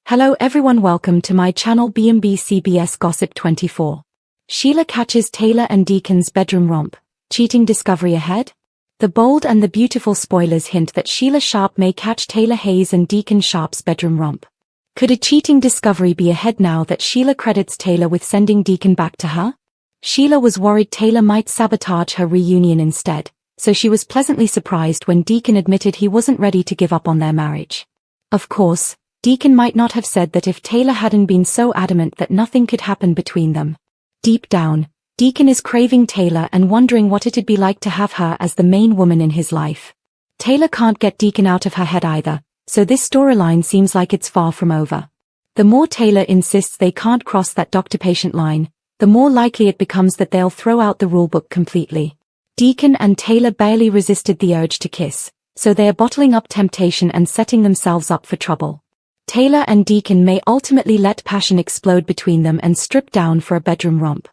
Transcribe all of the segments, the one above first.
Hello everyone, welcome to my channel B&B CBS Gossip 24. Sheila catches Taylor and Deacon's bedroom romp. Cheating discovery ahead? The bold and the beautiful spoilers hint that Sheila Sharp may catch Taylor Hayes and Deacon Sharp's bedroom romp. Could a cheating discovery be ahead now that Sheila credits Taylor with sending Deacon back to her? Sheila was worried Taylor might sabotage her reunion instead, so she was pleasantly surprised when Deacon admitted he wasn't ready to give up on their marriage. Of course, Deacon might not have said that if Taylor hadn't been so adamant that nothing could happen between them. Deep down, Deacon is craving Taylor and wondering what it'd be like to have her as the main woman in his life. Taylor can't get Deacon out of her head either, so this storyline seems like it's far from over. The more Taylor insists they can't cross that doctor-patient line, the more likely it becomes that they'll throw out the rulebook completely. Deacon and Taylor barely resisted the urge to kiss, so they are bottling up temptation and setting themselves up for trouble. Taylor and Deacon may ultimately let passion explode between them and strip down for a bedroom romp.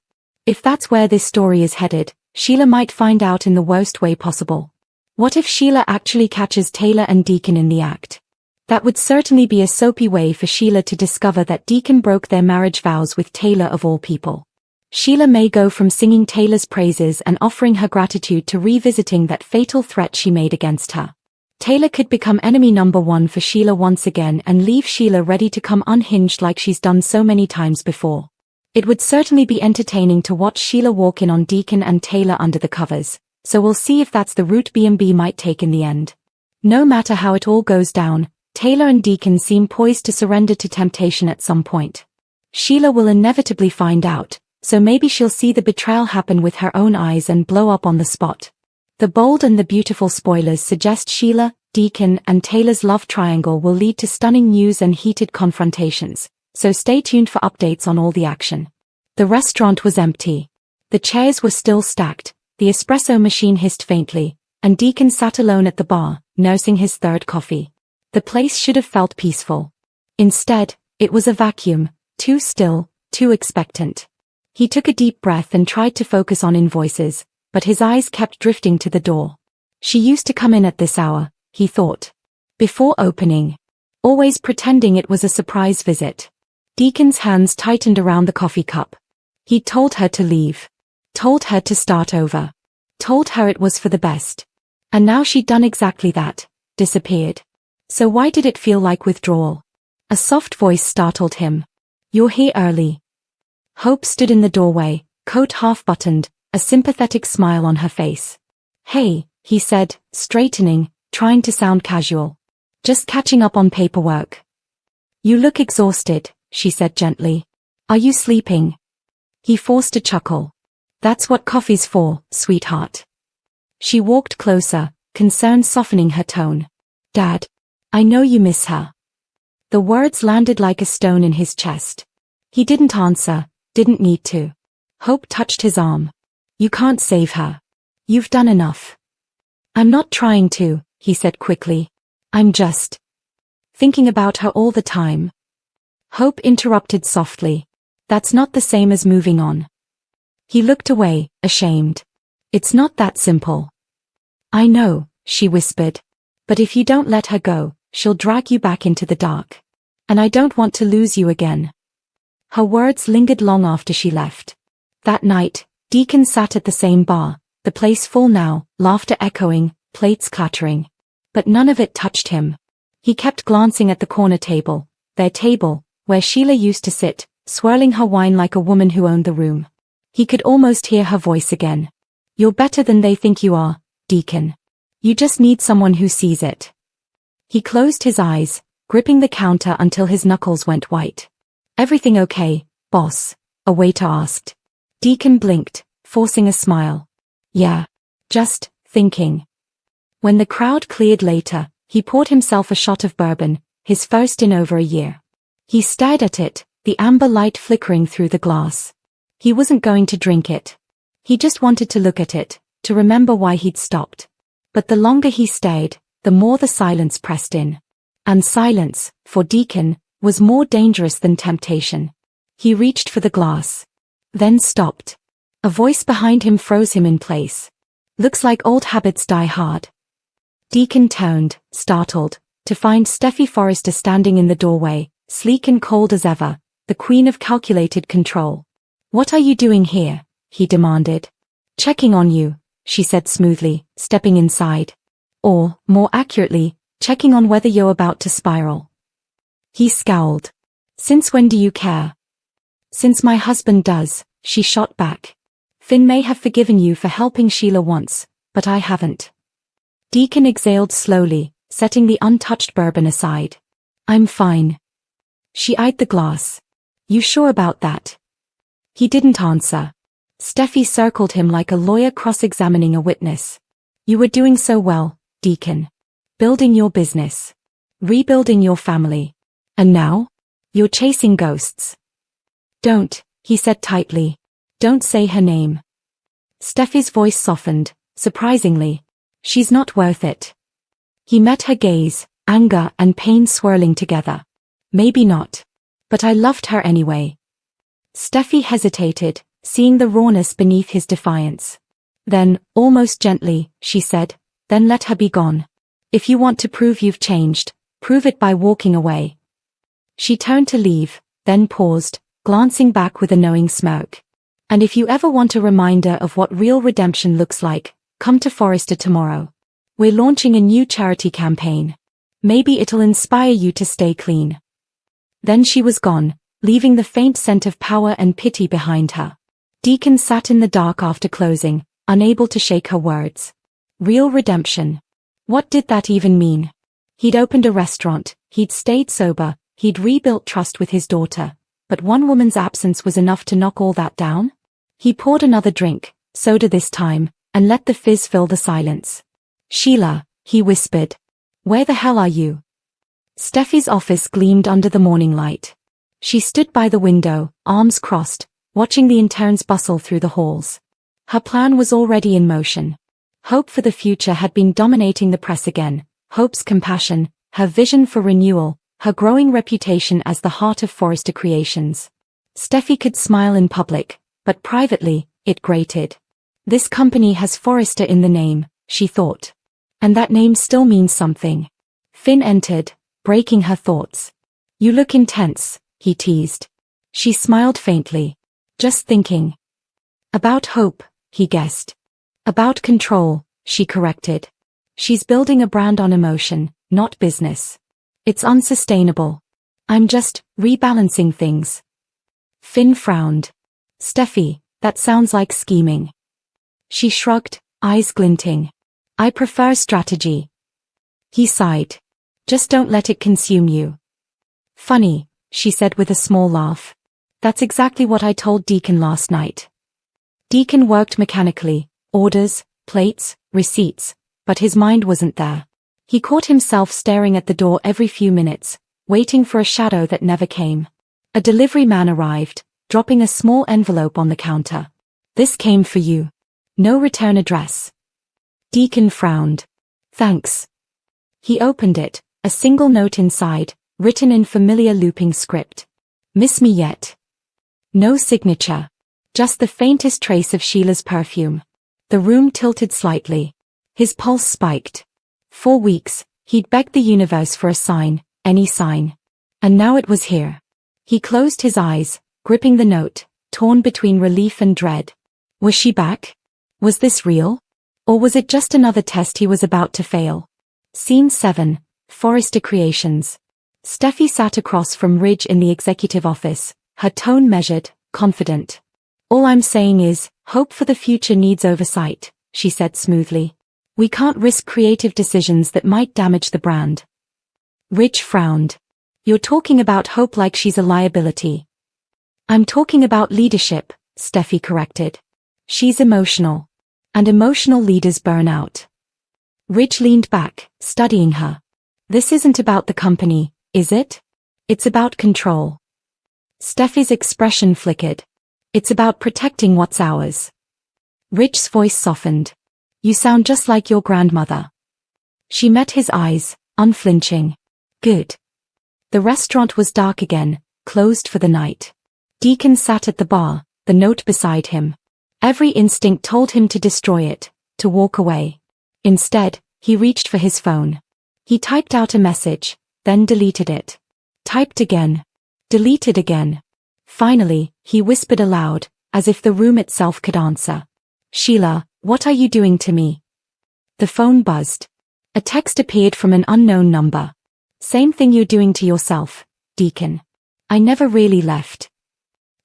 If that's where this story is headed, Sheila might find out in the worst way possible. What if Sheila actually catches Taylor and Deacon in the act? That would certainly be a soapy way for Sheila to discover that Deacon broke their marriage vows with Taylor of all people. Sheila may go from singing Taylor's praises and offering her gratitude to revisiting that fatal threat she made against her. Taylor could become enemy number one for Sheila once again and leave Sheila ready to come unhinged like she's done so many times before. It would certainly be entertaining to watch Sheila walk in on Deacon and Taylor under the covers, so we'll see if that's the route B&B might take in the end. No matter how it all goes down, Taylor and Deacon seem poised to surrender to temptation at some point. Sheila will inevitably find out, so maybe she'll see the betrayal happen with her own eyes and blow up on the spot. The bold and the beautiful spoilers suggest Sheila, Deacon and Taylor's love triangle will lead to stunning news and heated confrontations, so stay tuned for updates on all the action. The restaurant was empty. The chairs were still stacked, the espresso machine hissed faintly, and Deacon sat alone at the bar, nursing his third coffee. The place should have felt peaceful. Instead, it was a vacuum, too still, too expectant. He took a deep breath and tried to focus on invoices, but his eyes kept drifting to the door. She used to come in at this hour, he thought. Before opening. Always pretending it was a surprise visit. Deacon's hands tightened around the coffee cup. He'd told her to leave. Told her to start over. Told her it was for the best. And now she'd done exactly that, disappeared. So why did it feel like withdrawal? A soft voice startled him. "You're here early." Hope stood in the doorway, coat half buttoned, a sympathetic smile on her face. "Hey," he said, straightening, trying to sound casual. "Just catching up on paperwork." "You look exhausted," she said gently. "Are you sleeping?" He forced a chuckle. "That's what coffee's for, sweetheart." She walked closer, concern softening her tone. "Dad, I know you miss her." The words landed like a stone in his chest. He didn't answer, didn't need to. Hope touched his arm. "You can't save her. You've done enough." "I'm not trying to," he said quickly. "I'm just thinking about her all the time." Hope interrupted softly. "That's not the same as moving on." He looked away, ashamed. "It's not that simple." "I know," she whispered. "But if you don't let her go, she'll drag you back into the dark. And I don't want to lose you again." Her words lingered long after she left. That night, Deacon sat at the same bar, the place full now, laughter echoing, plates clattering. But none of it touched him. He kept glancing at the corner table, their table, where Sheila used to sit, swirling her wine like a woman who owned the room. He could almost hear her voice again. "You're better than they think you are, Deacon. You just need someone who sees it." He closed his eyes, gripping the counter until his knuckles went white. "Everything okay, boss?" a waiter asked. Deacon blinked, forcing a smile. "Yeah. Just thinking." When the crowd cleared later, he poured himself a shot of bourbon, his first in over a year. He stared at it, the amber light flickering through the glass. He wasn't going to drink it. He just wanted to look at it, to remember why he'd stopped. But the longer he stared, the more the silence pressed in. And silence, for Deacon, was more dangerous than temptation. He reached for the glass. Then stopped. A voice behind him froze him in place. "Looks like old habits die hard." Deacon turned, startled, to find Steffi Forrester standing in the doorway, sleek and cold as ever, the queen of calculated control. "What are you doing here?" he demanded. "Checking on you," she said smoothly, stepping inside. "Or, more accurately, checking on whether you're about to spiral." He scowled. "Since when do you care?" "Since my husband does," she shot back. "Finn may have forgiven you for helping Sheila once, but I haven't." Deacon exhaled slowly, setting the untouched bourbon aside. "I'm fine." She eyed the glass. "You sure about that?" He didn't answer. Steffi circled him like a lawyer cross-examining a witness. "You were doing so well, Deacon. Building your business. Rebuilding your family. And now? You're chasing ghosts." "Don't," he said tightly. "Don't say her name." Steffi's voice softened, surprisingly. "She's not worth it." He met her gaze, anger and pain swirling together. "Maybe not. But I loved her anyway." Steffi hesitated, seeing the rawness beneath his defiance. Then, almost gently, she said, "Then let her be gone. If you want to prove you've changed, prove it by walking away." She turned to leave, then paused, glancing back with a knowing smirk. "And if you ever want a reminder of what real redemption looks like, come to Forrester tomorrow. We're launching a new charity campaign. Maybe it'll inspire you to stay clean." Then she was gone, leaving the faint scent of power and pity behind her. Deacon sat in the dark after closing, unable to shake her words. Real redemption. What did that even mean? He'd opened a restaurant, he'd stayed sober, he'd rebuilt trust with his daughter, but one woman's absence was enough to knock all that down? He poured another drink, soda this time, and let the fizz fill the silence. "Sheila," he whispered. "Where the hell are you?" Steffi's office gleamed under the morning light. She stood by the window, arms crossed, watching the interns bustle through the halls. Her plan was already in motion. Hope for the future had been dominating the press again, Hope's compassion, her vision for renewal, her growing reputation as the heart of Forrester Creations. Steffi could smile in public, but privately, it grated. This company has Forrester in the name, she thought. And that name still means something. Finn entered, breaking her thoughts. "You look intense," he teased. She smiled faintly. "Just thinking." "About Hope," he guessed. "About control," she corrected. "She's building a brand on emotion, not business. It's unsustainable. I'm just rebalancing things." Finn frowned. "Steffi, that sounds like scheming." She shrugged, eyes glinting. "I prefer strategy." He sighed. "Just don't let it consume you." "Funny," she said with a small laugh. "That's exactly what I told Deacon last night." Deacon worked mechanically, orders, plates, receipts, but his mind wasn't there. He caught himself staring at the door every few minutes, waiting for a shadow that never came. A delivery man arrived, dropping a small envelope on the counter. "This came for you. No return address." Deacon frowned. "Thanks." He opened it, a single note inside, written in familiar looping script. "Miss me yet?" No signature. Just the faintest trace of Sheila's perfume. The room tilted slightly. His pulse spiked. 4 weeks, he'd begged the universe for a sign, any sign. And now it was here. He closed his eyes, gripping the note, torn between relief and dread. Was she back? Was this real? Or was it just another test he was about to fail? Scene 7, Forrester Creations. Steffi sat across from Ridge in the executive office, her tone measured, confident. "All I'm saying is, hope for the future needs oversight," she said smoothly. "We can't risk creative decisions that might damage the brand." Ridge frowned. "You're talking about Hope like she's a liability." "I'm talking about leadership," Steffi corrected. "She's emotional. And emotional leaders burn out." Ridge leaned back, studying her. "This isn't about the company, is it? It's about control." Steffi's expression flickered. "It's about protecting what's ours." Ridge's voice softened. "You sound just like your grandmother." She met his eyes, unflinching. "Good." The restaurant was dark again, closed for the night. Deacon sat at the bar, the note beside him. Every instinct told him to destroy it, to walk away. Instead, he reached for his phone. He typed out a message, then deleted it. Typed again. Deleted again. Finally, he whispered aloud, as if the room itself could answer. Sheila, what are you doing to me? The phone buzzed. A text appeared from an unknown number. Same thing you're doing to yourself, Deacon. I never really left.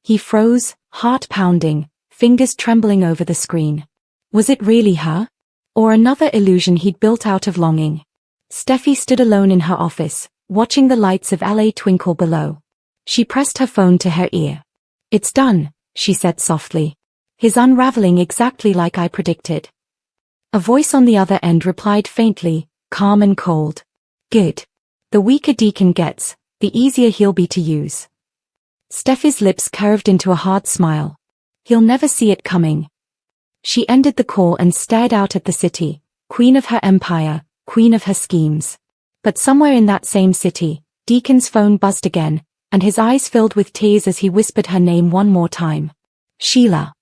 He froze, heart pounding, fingers trembling over the screen. Was it really her? Or another illusion he'd built out of longing? Steffi stood alone in her office, watching the lights of LA twinkle below. She pressed her phone to her ear. It's done, she said softly. His unraveling exactly like I predicted. A voice on the other end replied faintly, calm and cold. Good. The weaker Deacon gets, the easier he'll be to use. Steffi's lips curved into a hard smile. He'll never see it coming. She ended the call and stared out at the city, queen of her empire, queen of her schemes. But somewhere in that same city, Deacon's phone buzzed again, and his eyes filled with tears as he whispered her name one more time. Sheila.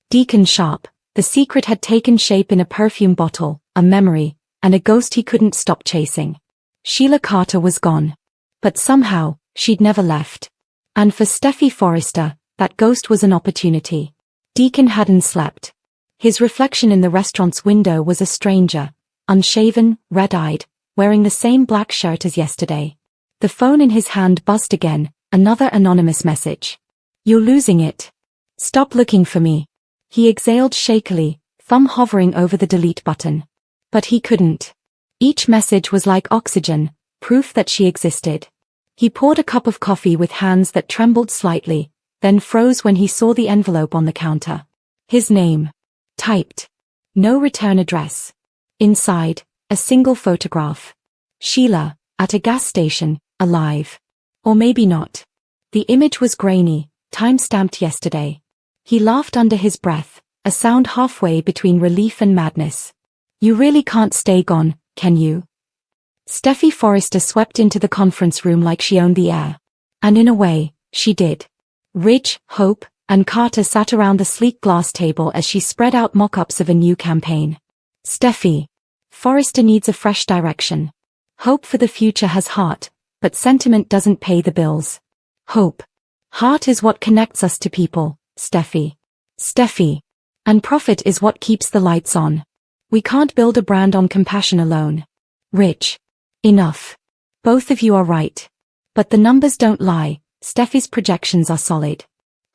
Deacon sharp, the secret had taken shape in a perfume bottle, a memory, and a ghost he couldn't stop chasing. Sheila Carter was gone. But somehow, she'd never left. And for Steffi Forrester, that ghost was an opportunity. Deacon hadn't slept. His reflection in the restaurant's window was a stranger, unshaven, red-eyed, wearing the same black shirt as yesterday. The phone in his hand buzzed again, another anonymous message. You're losing it. Stop looking for me. He exhaled shakily, thumb hovering over the delete button. But he couldn't. Each message was like oxygen, proof that she existed. He poured a cup of coffee with hands that trembled slightly, then froze when he saw the envelope on the counter. His name. Typed. No return address. Inside, a single photograph. Sheila, at a gas station, alive. Or maybe not. The image was grainy, time-stamped yesterday. He laughed under his breath, a sound halfway between relief and madness. You really can't stay gone, can you? Steffi Forrester swept into the conference room like she owned the air. And in a way, she did. Ridge, Hope, and Carter sat around the sleek glass table as she spread out mock-ups of a new campaign. Steffi. Forrester needs a fresh direction. Hope for the future has heart, but sentiment doesn't pay the bills. Hope. Heart is what connects us to people, Steffi. Steffi. And profit is what keeps the lights on. We can't build a brand on compassion alone. Rich. Enough. Both of you are right. But the numbers don't lie, Steffi's projections are solid.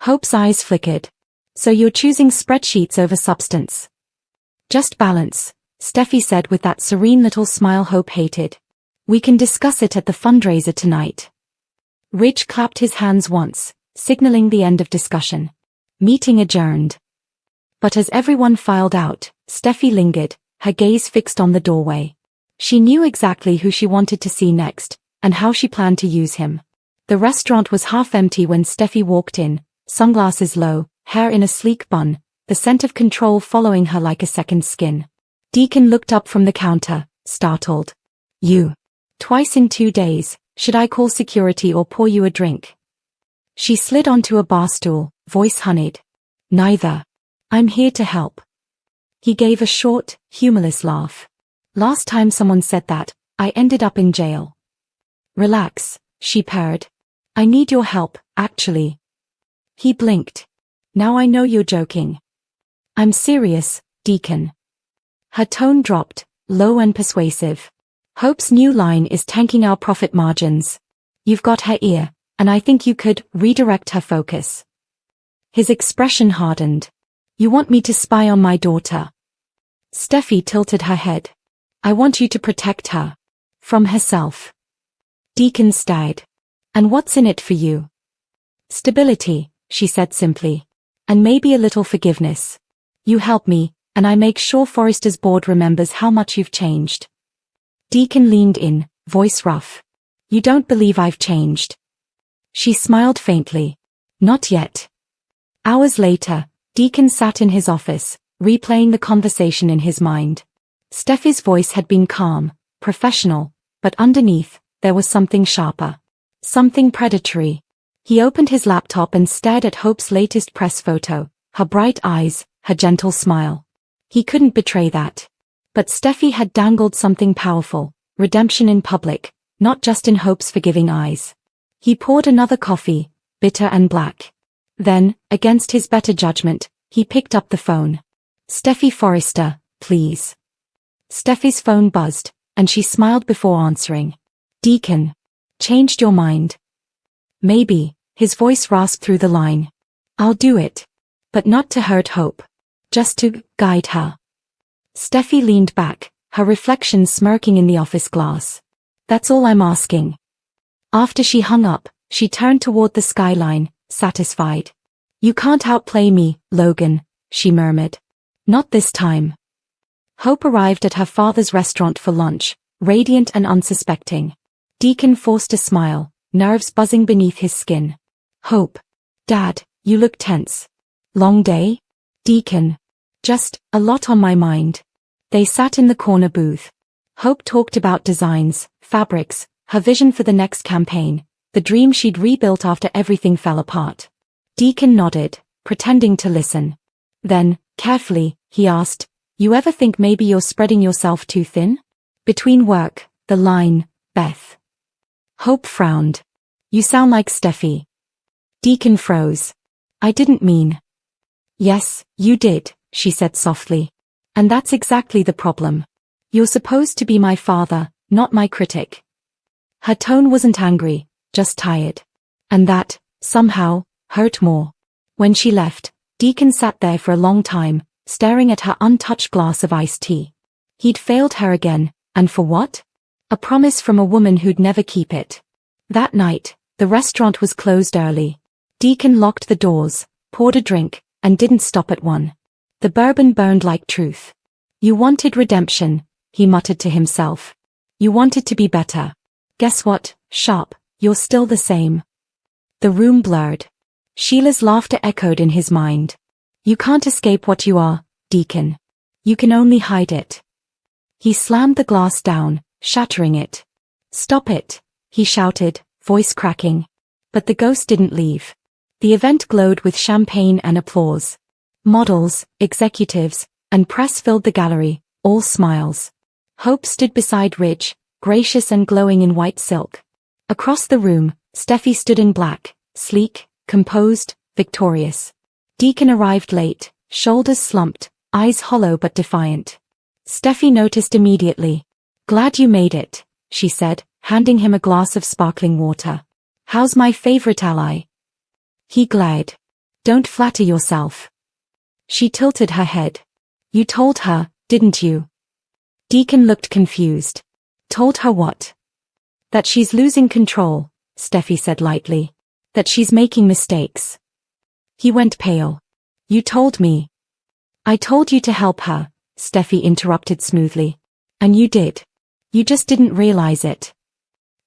Hope's eyes flickered. So you're choosing spreadsheets over substance. Just balance, Steffi said with that serene little smile Hope hated. We can discuss it at the fundraiser tonight. Ridge clapped his hands once, signaling the end of discussion. Meeting adjourned. But as everyone filed out, Steffi lingered, her gaze fixed on the doorway. She knew exactly who she wanted to see next, and how she planned to use him. The restaurant was half empty when Steffi walked in, sunglasses low, hair in a sleek bun, the scent of control following her like a second skin. Deacon looked up from the counter, startled. You. Twice in 2 days, should I call security or pour you a drink? She slid onto a bar stool, voice honeyed. Neither. I'm here to help. He gave a short, humorless laugh. Last time someone said that, I ended up in jail. Relax, she purred. I need your help, actually. He blinked. Now I know you're joking. I'm serious, Deacon. Her tone dropped, low and persuasive. Hope's new line is tanking our profit margins. You've got her ear, and I think you could redirect her focus. His expression hardened. You want me to spy on my daughter? Steffi tilted her head. I want you to protect her. From herself. Deacon stared. And what's in it for you? Stability, she said simply. And maybe a little forgiveness. You help me, and I make sure Forrester's board remembers how much you've changed. Deacon leaned in, voice rough. You don't believe I've changed? She smiled faintly. Not yet. Hours later, Deacon sat in his office, replaying the conversation in his mind. Steffi's voice had been calm, professional, but underneath, there was something sharper. Something predatory. He opened his laptop and stared at Hope's latest press photo, her bright eyes, her gentle smile. He couldn't betray that. But Steffi had dangled something powerful, redemption in public, not just in Hope's forgiving eyes. He poured another coffee, bitter and black. Then, against his better judgment, he picked up the phone. Steffi Forrester, please. Steffi's phone buzzed, and she smiled before answering. Deacon. Changed your mind? Maybe, his voice rasped through the line. I'll do it. But not to hurt Hope. Just to guide her. Steffi leaned back, her reflection smirking in the office glass. That's all I'm asking. After she hung up, she turned toward the skyline, satisfied. You can't outplay me, Logan, she murmured. Not this time. Hope arrived at her father's restaurant for lunch, radiant and unsuspecting. Deacon forced a smile, nerves buzzing beneath his skin. Hope. Dad, you look tense. Long day? Deacon. Just, a lot on my mind. They sat in the corner booth. Hope talked about designs, fabrics, her vision for the next campaign, the dream she'd rebuilt after everything fell apart. Deacon nodded, pretending to listen. Then, carefully, he asked, you ever think maybe you're spreading yourself too thin? Between work, the line, Beth. Hope frowned. You sound like Steffi. Deacon froze. I didn't mean. Yes, you did, she said softly. And that's exactly the problem. You're supposed to be my father, not my critic. Her tone wasn't angry, just tired. And that, somehow, hurt more. When she left, Deacon sat there for a long time, staring at her untouched glass of iced tea. He'd failed her again, and for what? A promise from a woman who'd never keep it. That night, the restaurant was closed early. Deacon locked the doors, poured a drink, and didn't stop at one. The bourbon burned like truth. You wanted redemption, he muttered to himself. You wanted to be better. Guess what, Sharp, you're still the same. The room blurred. Sheila's laughter echoed in his mind. You can't escape what you are, Deacon. You can only hide it. He slammed the glass down, shattering it. Stop it, he shouted, voice cracking. But the ghost didn't leave. The event glowed with champagne and applause. Models, executives, and press filled the gallery, all smiles. Hope stood beside Ridge, gracious and glowing in white silk. Across the room, Steffi stood in black, sleek, composed, victorious. Deacon arrived late, shoulders slumped, eyes hollow but defiant. Steffi noticed immediately. Glad you made it, she said, handing him a glass of sparkling water. How's my favorite ally? He glared. Don't flatter yourself. She tilted her head. You told her, didn't you? Deacon looked confused. Told her what? That she's losing control, Steffi said lightly. That she's making mistakes. He went pale. You told me. I told you to help her, Steffi interrupted smoothly. And you did. You just didn't realize it.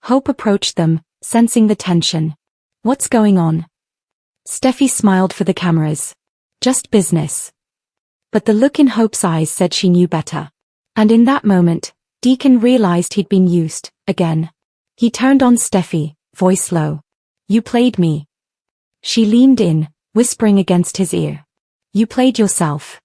Hope approached them, sensing the tension. What's going on? Steffi smiled for the cameras. Just business. But the look in Hope's eyes said she knew better. And in that moment, Deacon realized he'd been used, again. He turned on Steffi, voice low. You played me. She leaned in, whispering against his ear. You played yourself.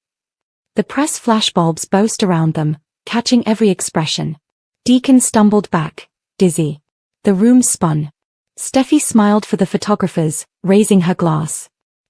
The press flashbulbs burst around them, catching every expression. Deacon stumbled back, dizzy. The room spun. Steffi smiled for the photographers, raising her glass.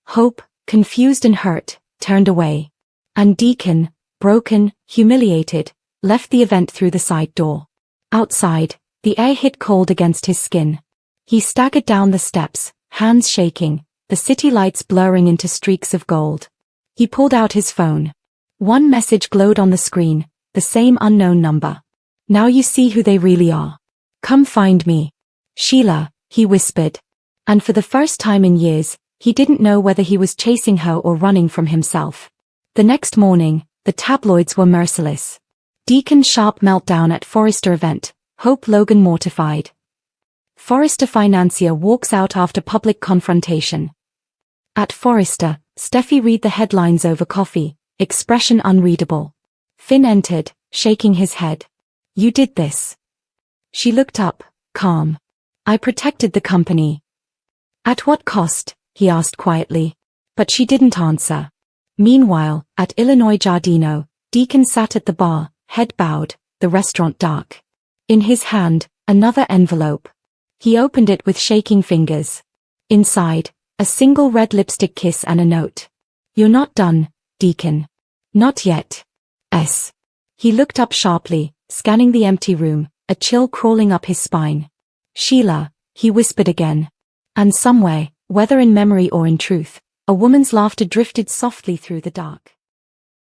Hope, confused and hurt, turned away. And Deacon, broken, humiliated, left the event through the side door. Outside, the air hit cold against his skin. He staggered down the steps, hands shaking, the city lights blurring into streaks of gold. He pulled out his phone. One message glowed on the screen, the same unknown number. Now you see who they really are. Come find me. Sheila, he whispered. And for the first time in years, he didn't know whether he was chasing her or running from himself. The next morning, the tabloids were merciless. Deacon's sharp meltdown at Forrester event, Hope Logan mortified. Forrester financier walks out after public confrontation. At Forrester, Steffi read the headlines over coffee, expression unreadable. Finn entered, shaking his head. You did this. She looked up, calm. I protected the company. At what cost? He asked quietly. But she didn't answer. Meanwhile, at Illinois Giardino, Deacon sat at the bar, head bowed, the restaurant dark. In his hand, another envelope. He opened it with shaking fingers. Inside, a single red lipstick kiss and a note. "You're not done, Deacon." "Not yet." S. He looked up sharply, scanning the empty room, a chill crawling up his spine. "Sheila," he whispered again. And somewhere, whether in memory or in truth, a woman's laughter drifted softly through the dark.